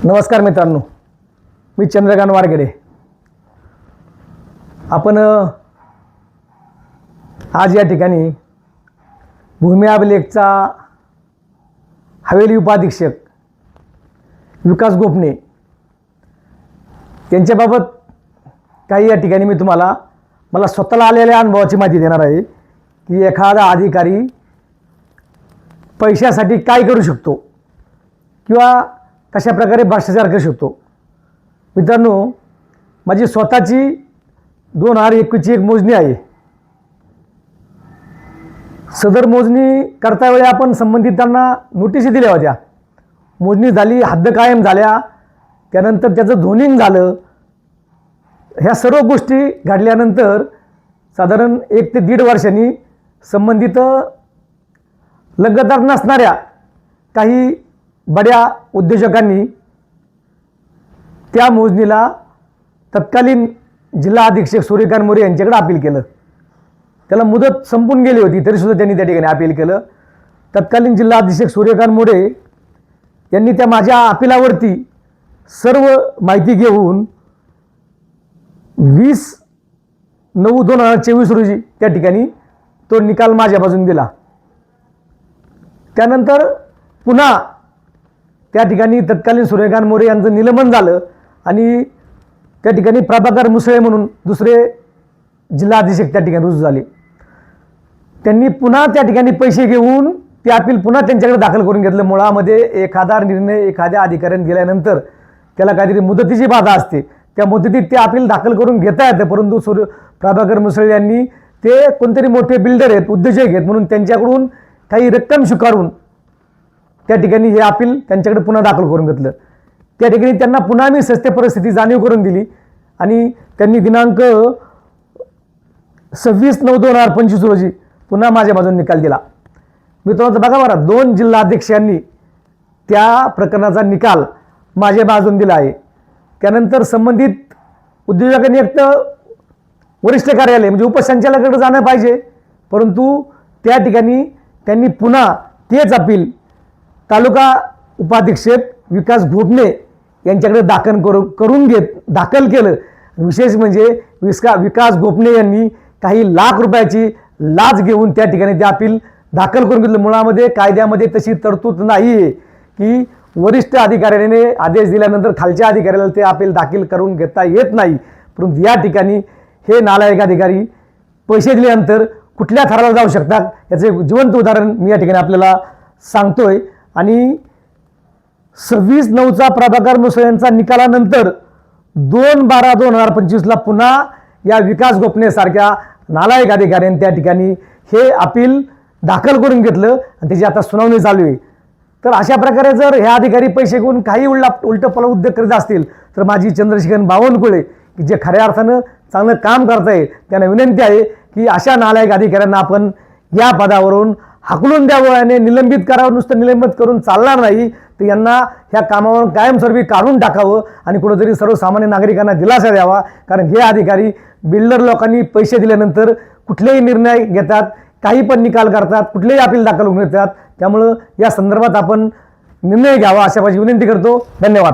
नमस्कार मित्रांनो, मी चंद्रकांत वारगडे। आपण आज या ठिकाणी भूमी अभिलेखचा हवेली उपाधीक्षक विकास गोपने यांच्याबाबत काही या ठिकाणी मी तुम्हाला मला स्वतःला आलेल्या अनुभवाची माहिती देणार आहे की एखादा अधिकारी पैशासाठी काय करू शकतो किंवा कशा प्रकारे भ्रष्टाचार करू शकतो। मित्रांनो, माझी स्वतःची 2021ची एक मोजणी आहे। सदर मोजणी करता वेळी आपण संबंधितांना नोटीस दिल्या होत्या। मोजणी झाली, हद्द कायम झाल्या, त्यानंतर त्याचं झोनिंग झालं। ह्या सर्व गोष्टी घडल्यानंतर साधारण 1 ते 1.5 वर्षांनी संबंधित लगतदार नसणाऱ्या काही बड्या उद्योजकांनी त्या मोजणीला तत्कालीन जिल्हा अधीक्षक सूर्यकांत मोरे यांच्याकडे अपील केलं। त्याला मुदत संपून गेली होती तरीसुद्धा त्यांनी त्या ठिकाणी अपील केलं। तत्कालीन जिल्हा अधीक्षक सूर्यकांत मोरे यांनी त्या माझ्या अपिलावरती सर्व माहिती घेऊन 20/9/2024 रोजी त्या ठिकाणी तो निकाल माझ्या बाजूने दिला। त्यानंतर पुन्हा त्या ठिकाणी तत्कालीन सूर्यकांत मोरे यांचं निलंबन झालं आणि त्या ठिकाणी प्रभाकर मुसळे म्हणून दुसरे जिल्हा अधीक्षक त्या ठिकाणी रुजू झाले। त्यांनी पुन्हा त्या ठिकाणी पैसे घेऊन ते अपील पुन्हा त्यांच्याकडे दाखल करून घेतलं। मुळामध्ये एखादा निर्णय एखाद्या अधिकाऱ्याने दिल्यानंतर त्याला काहीतरी मुदतीची बाधा असते, त्या मुदतीत ते अपील दाखल करून घेता येतं। परंतु प्रभाकर मुसळे यांनी ते कोणतरी मोठे बिल्डर आहेत, उद्योजक आहेत म्हणून त्यांच्याकडून काही रक्कम स्वीकारून त्या ठिकाणी हे अपील त्यांच्याकडे पुन्हा दाखल करून घेतलं। त्या ठिकाणी त्यांना पुन्हा मी सत्य परिस्थिती जाणीव करून दिली आणि त्यांनी दिनांक 26/9/2025 रोजी पुन्हा माझ्या बाजूने निकाल दिला। मित्रांनो, बघा बरं, 2 जिल्हा अध्यक्षांनी त्या प्रकरणाचा निकाल माझ्या बाजूने दिला आहे। त्यानंतर संबंधित उद्योजकांनी एक तर वरिष्ठ कार्यालय म्हणजे उपसंचालकाकडे जाणं पाहिजे, परंतु त्या ठिकाणी त्यांनी पुन्हा तेच अपील तालुका उपाधीक्षक विकास गोपने यांच्याकडे दाखल केलं। विशेष म्हणजे विकास गोपने यांनी काही लाख रुपयाची लाच घेऊन त्या ठिकाणी ते अपील दाखल करून घेतलं। मुळामध्ये कायद्यामध्ये तशी तरतूद नाही आहे की वरिष्ठ अधिकाऱ्याने आदेश दिल्यानंतर खालच्या अधिकाऱ्याला ते अपील दाखल करून घेता येत नाही। परंतु या ठिकाणी हे नालायक अधिकारी पैसे दिल्यानंतर कुठल्या थराला जाऊ शकतात याचे जिवंत उदाहरण मी या ठिकाणी आपल्याला सांगतोय। आणि 26/9 प्रभाकर मुसळे यांचा निकालानंतर 2/12/2025 ला पुन्हा या विकास गोपने सारख्या नालायक अधिकाऱ्यांनी त्या ठिकाणी हे अपील दाखल करून घेतलं आणि त्याची आता सुनावणी चालू आहे। तर अशा प्रकारे जर ह्या अधिकारी पैसे घेऊन काही उलटपलट उद्योग करीत असतील तर माझी चंद्रशेखर बावनकुळे की जे खऱ्या अर्थानं चांगलं काम करताय त्यांना विनंती आहे की अशा नालायक अधिकाऱ्यांना आपण या पदावरून हाकलून द्यावं आणि निलंबित करावं। नुसतं निलंबित करून चालणार नाही, तर यांना ह्या कामावरून कायमस्वरूपी काढून टाकावं आणि कुठेतरी सर्वसामान्य नागरिकांना दिलासा द्यावा। कारण हे अधिकारी बिल्डर लोकांनी पैसे दिल्यानंतर कुठलेही निर्णय घेतात, काही पण निकाल करतात, कुठलेही अपील दाखल करून घेतात। त्यामुळं या संदर्भात आपण निर्णय घ्यावा अशा माझी विनंती करतो। धन्यवाद।